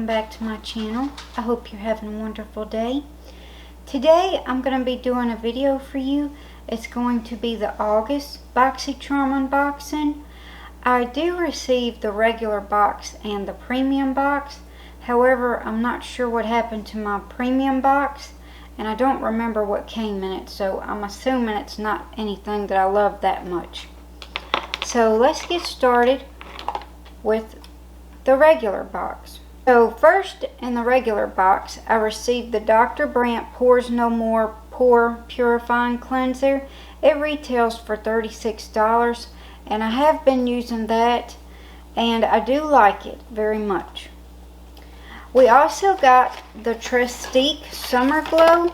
back to my channel. I hope you're having a wonderful day. Today I'm going to be doing a video for you. It's going to be the August BoxyCharm unboxing. I do receive the regular box and the premium box. However, I'm not sure what happened to my premium box, and I don't remember what came in it, so I'm assuming it's not anything that I love that much. So let's get started with the regular box. So first, in the regular box, I received the Dr. Brandt Pores No More Pore Purifying Cleanser. It retails for $36, and I have been using that, and I do like it very much. We also got the Trestique Summer Glow.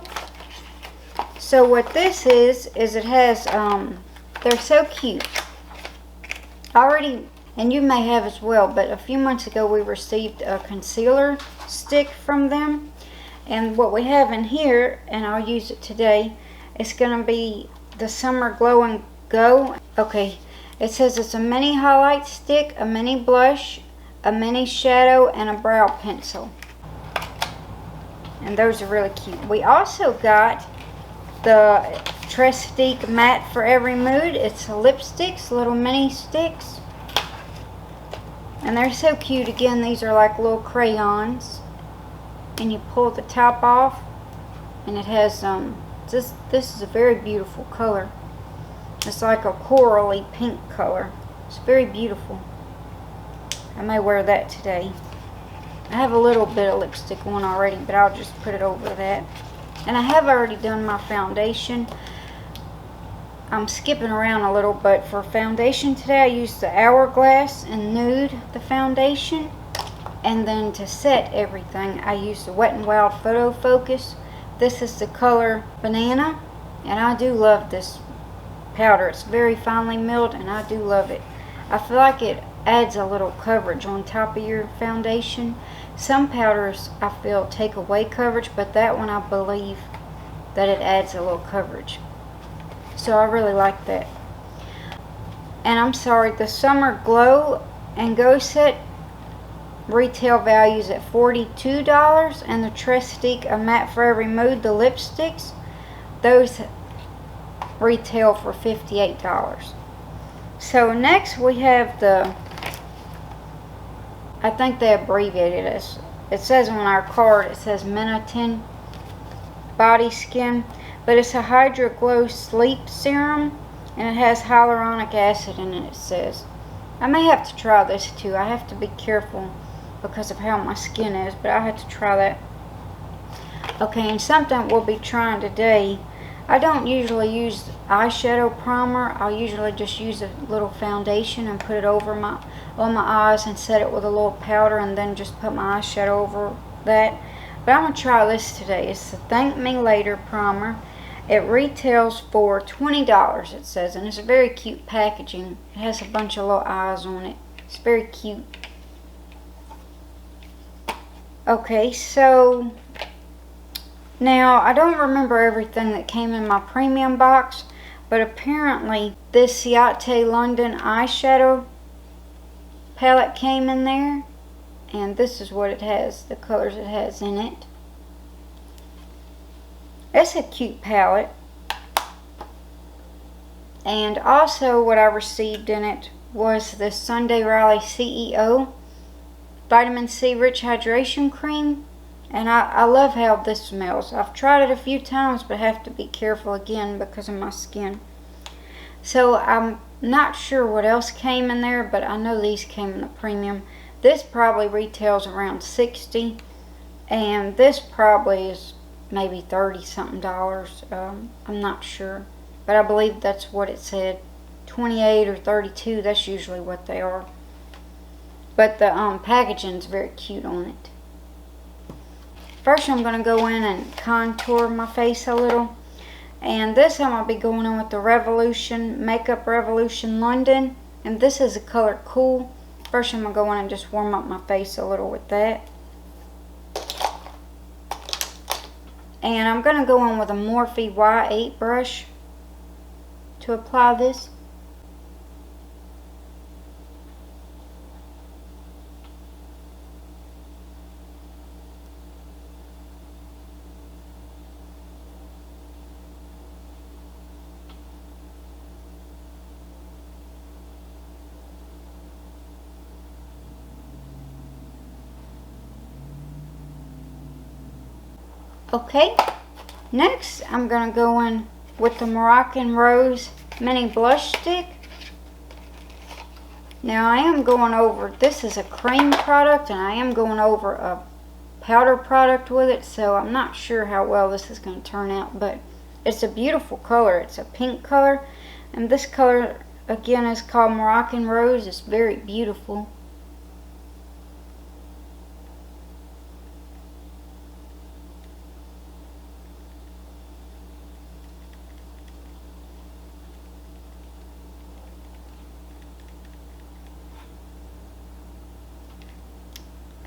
So what this is it has, they're so cute. And you may have as well, but a few months ago we received a concealer stick from them. And what we have in here, and I'll use it today, it's going to be the Summer Glow and Go. Okay, it says it's a mini highlight stick, a mini blush, a mini shadow, and a brow pencil. And those are really cute. We also got the Trestique Matte for Every Mood. It's lipsticks, little mini sticks. And they're so cute. Again, these are like little crayons. And you pull the top off, and it has this is a very beautiful color. It's like a corally pink color. It's very beautiful. I may wear that today. I have a little bit of lipstick on already, but I'll just put it over that. And I have already done my foundation. I'm skipping around a little, but for foundation today I used the Hourglass and Nude, the foundation. And then to set everything, I used the Wet n Wild Photo Focus. This is the color Banana, and I do love this powder. It's very finely milled, and I do love it. I feel like it adds a little coverage on top of your foundation. Some powders I feel take away coverage, but that one I believe that it adds a little coverage. So I really like that. And I'm sorry, the Summer Glow and Go set retail values at $42, and the Trestique A Matte for Every Mood, the lipsticks, those retail for $58. So next we have the, I think they abbreviated it. It says on our card, it says Minotin Body Skin, but it's a Hydra Glow Sleep Serum, and it has hyaluronic acid in it, it says. I may have to try this too. I have to be careful because of how my skin is, but I have to try that. Okay, and something we'll be trying today. I don't usually use eyeshadow primer. I'll usually just use a little foundation and put it over on my eyes and set it with a little powder, and then just put my eyeshadow over that. But I'm going to try this today. It's the Thank Me Later primer. It retails for $20, it says, and it's a very cute packaging. It has a bunch of little eyes on it. It's very cute. Okay, so now I don't remember everything that came in my premium box, but apparently this Ciate London eyeshadow palette came in there, and this is what it has, the colors it has in it. It's a cute palette. And also what I received in it was the Sunday Riley CEO Vitamin C Rich Hydration Cream. And I love how this smells. I've tried it a few times, but I have to be careful again because of my skin. So I'm not sure what else came in there, but I know these came in the premium. This probably retails around $60, and this probably is maybe $30 something. I'm not sure, but I believe that's what it said. 28 or 32, that's usually what they are. But the packaging is very cute on it. First I'm going to go in and contour my face a little. And this I'm going to be going in with the Revolution, Makeup Revolution London. And this is the color Cool. First I'm going to go in and just warm up my face a little with that. And I'm going to go in with a Morphe Y8 brush to apply this. Okay, next I'm going to go in with the Moroccan Rose Mini Blush Stick. Now I am going over, this is a cream product, and I am going over a powder product with it, so I'm not sure how well this is going to turn out, but it's a beautiful color. It's a pink color, and this color again is called Moroccan Rose. It's very beautiful.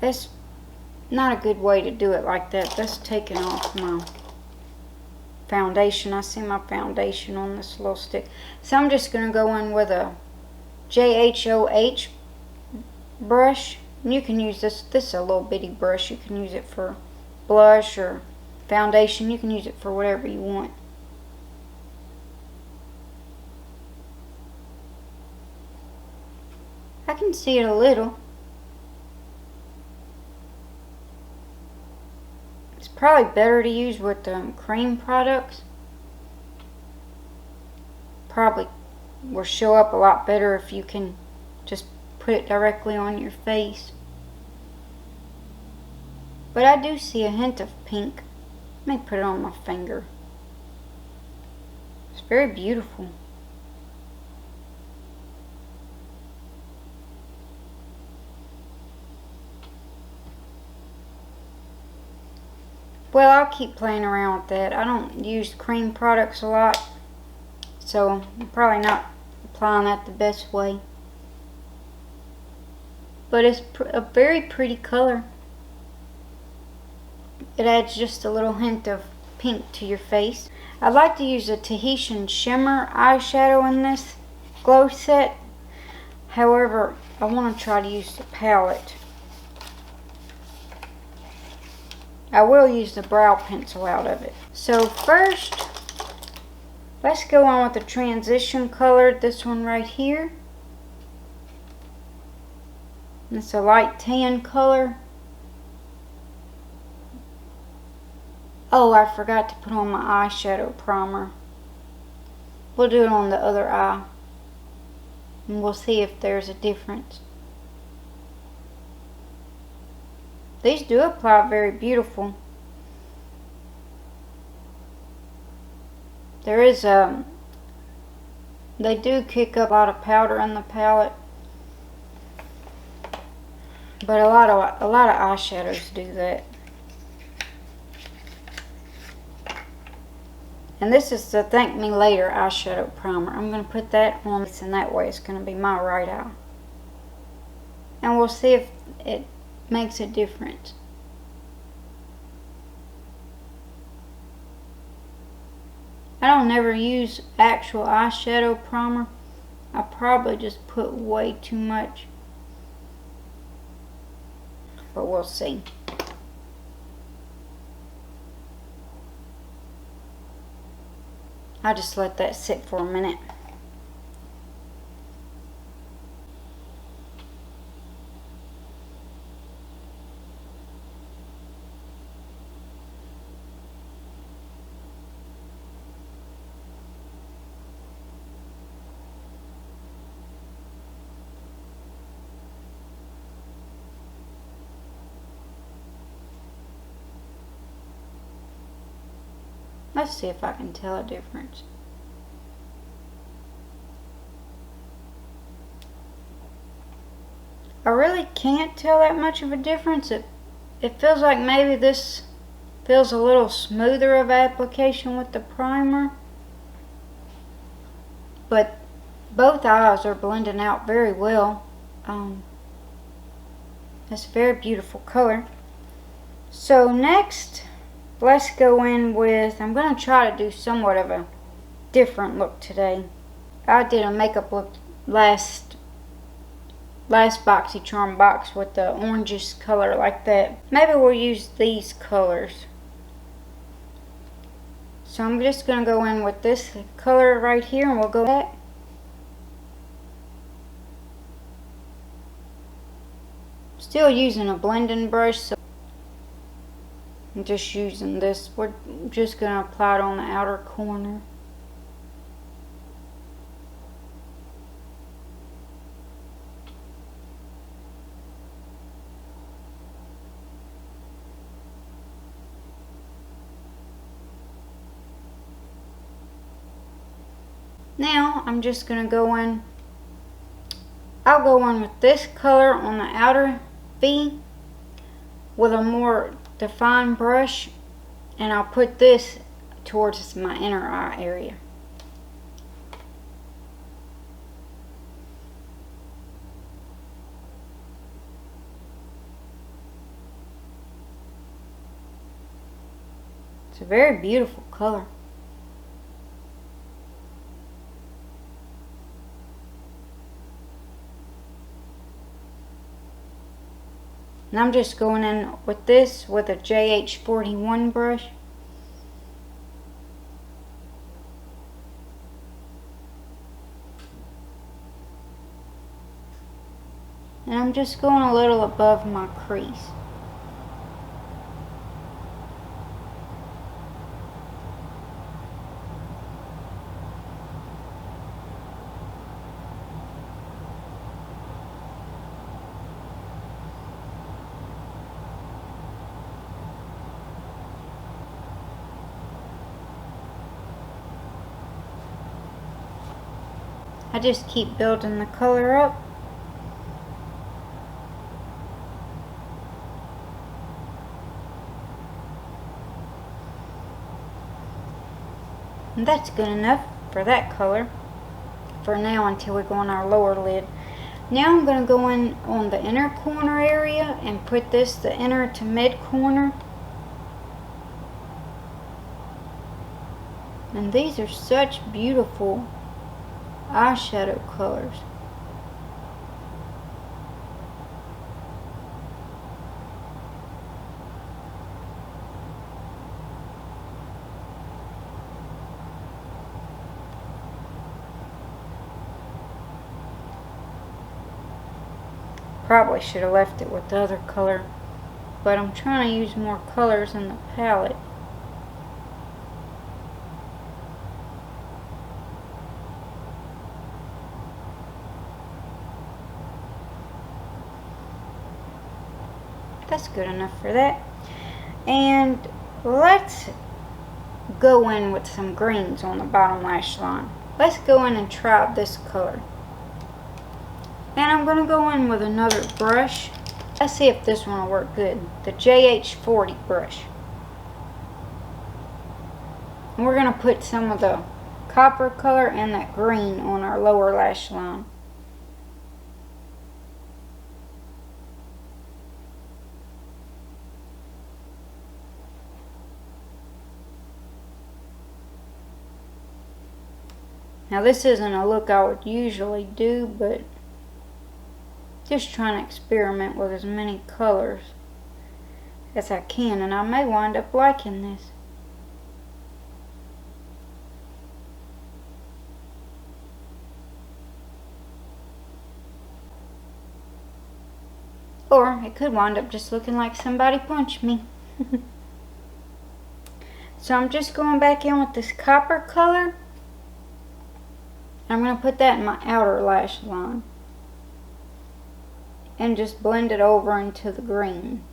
That's not a good way to do it like that. That's taking off my foundation. I see my foundation on this little stick. So I'm just going to go in with a JHOH brush. And you can use this. This is a little bitty brush. You can use it for blush or foundation. You can use it for whatever you want. I can see it a little. Probably better to use with cream products. Probably will show up a lot better if you can just put it directly on your face. But I do see a hint of pink. Let me put it on my finger. It's very beautiful. Well, I'll keep playing around with that. I don't use cream products a lot, so I'm probably not applying that the best way. But it's a very pretty color. It adds just a little hint of pink to your face. I'd like to use a Tahitian Shimmer eyeshadow in this glow set. However, I want to try to use the palette. I will use the brow pencil out of it. So first, let's go on with the transition color, this one right here. It's a light tan color. Oh, I forgot to put on my eyeshadow primer. We'll do it on the other eye, and we'll see if there's a difference. These do apply very beautiful. There is they do kick up a lot of powder in the palette, but a lot of eyeshadows do that. And this is the Thank Me Later eyeshadow primer. I'm going to put that on, and that way it's going to be my right eye. And we'll see if it makes a difference. I don't never use actual eyeshadow primer. I probably just put way too much, but we'll see. I'll just let that sit for a minute. Let's see if I can tell a difference. I really can't tell that much of a difference. It feels like maybe this feels a little smoother of application with the primer. But both eyes are blending out very well. It's a very beautiful color. So next, let's go in with, I'm going to try to do somewhat of a different look today. I did a makeup look last BoxyCharm box with the orangish color like that. Maybe we'll use these colors. So I'm just going to go in with this color right here, and we'll go back. Still using a blending brush. So I'm just using this. We're just going to apply it on the outer corner. Now I'm just going to go in. I'll go in with this color on the outer V with a more defined brush, and I'll put this towards my inner eye area. It's a very beautiful color. And I'm just going in with this with a JH41 brush. And I'm just going a little above my crease. I just keep building the color up. And that's good enough for that color for now until we go on our lower lid. Now I'm going to go in on the inner corner area and put this the inner to mid corner. And these are such beautiful eyeshadow colors. Probably should have left it with the other color, but I'm trying to use more colors in the palette. That's good enough for that. And let's go in with some greens on the bottom lash line. Let's go in and try this color. And I'm going to go in with another brush. Let's see if this one will work good. The JH40 brush. And we're going to put some of the copper color and that green on our lower lash line. Now this isn't a look I would usually do, but just trying to experiment with as many colors as I can, and I may wind up liking this. Or it could wind up just looking like somebody punched me. So I'm just going back in with this copper color. I'm going to put that in my outer lash line and just blend it over into the green.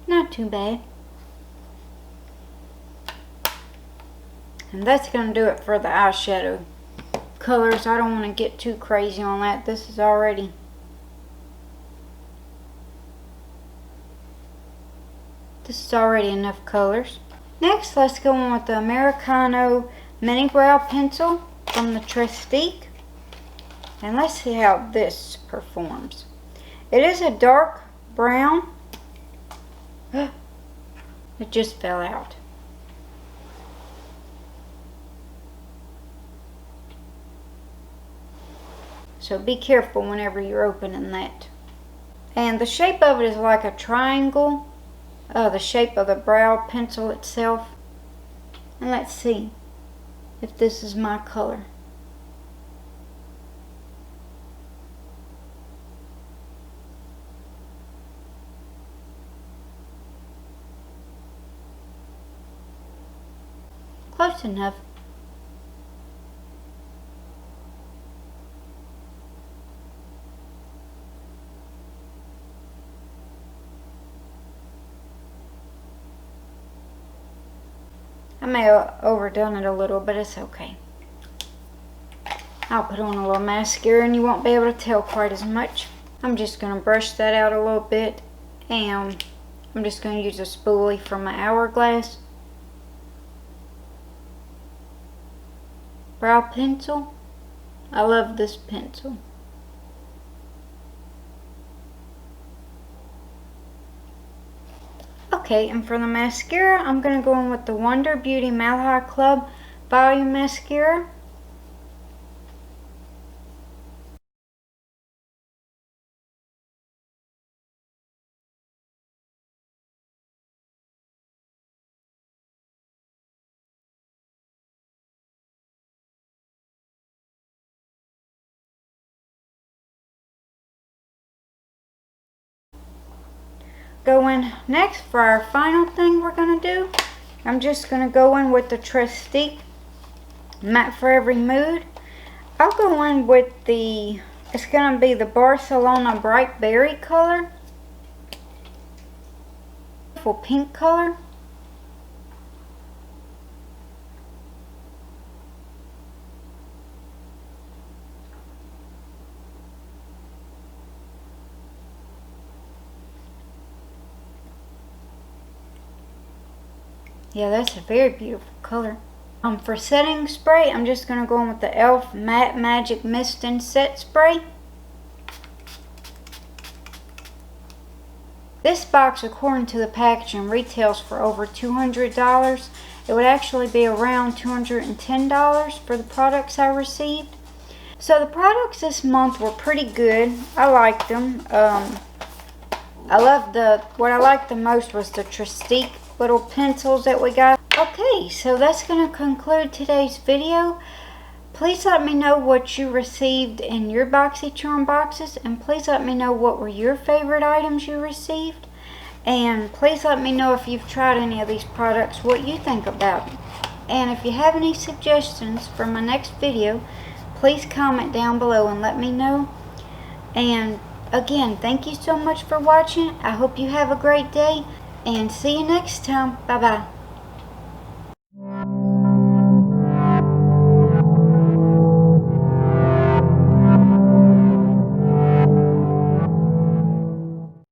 Not too bad. And that's going to do it for the eyeshadow colors. I don't want to get too crazy on that. This is already enough colors. Next, let's go on with the Americano Mini Brow Pencil from the Trestique. And let's see how this performs. It is a dark brown. It just fell out. So be careful whenever you're opening that. And the shape of it is like a triangle. the shape of the brow pencil itself. And let's see if this is my color. Close enough. I may have overdone it a little, but it's okay. I'll put on a little mascara and you won't be able to tell quite as much. I'm just going to brush that out a little bit, and I'm just going to use a spoolie from my hourglass. Brow pencil. I love this pencil. Okay, and for the mascara, I'm going to go in with the Wonder Beauty Mile High Club Volume Mascara. Go in next for our final thing we're going to do. I'm just going to go in with the Trestique Matte for Every Mood. I'll go in with the, it's going to be the Barcelona Bright Berry color. Beautiful pink color. Yeah, that's a very beautiful color. For setting spray, I'm just going to go in with the e.l.f. Matte Magic Mist and Set Spray. This box, according to the packaging, retails for over $200. It would actually be around $210 for the products I received. So the products this month were pretty good. I liked them. What I liked the most was the Trestique little pencils that we got. Okay, so that's going to conclude today's video. Please let me know what you received in your BoxyCharm boxes, and please let me know what were your favorite items you received, and please let me know if you've tried any of these products, what you think about them. And if you have any suggestions for my next video, please comment down below and let me know. And again, thank you so much for watching. I hope you have a great day, and see you next time. Bye bye.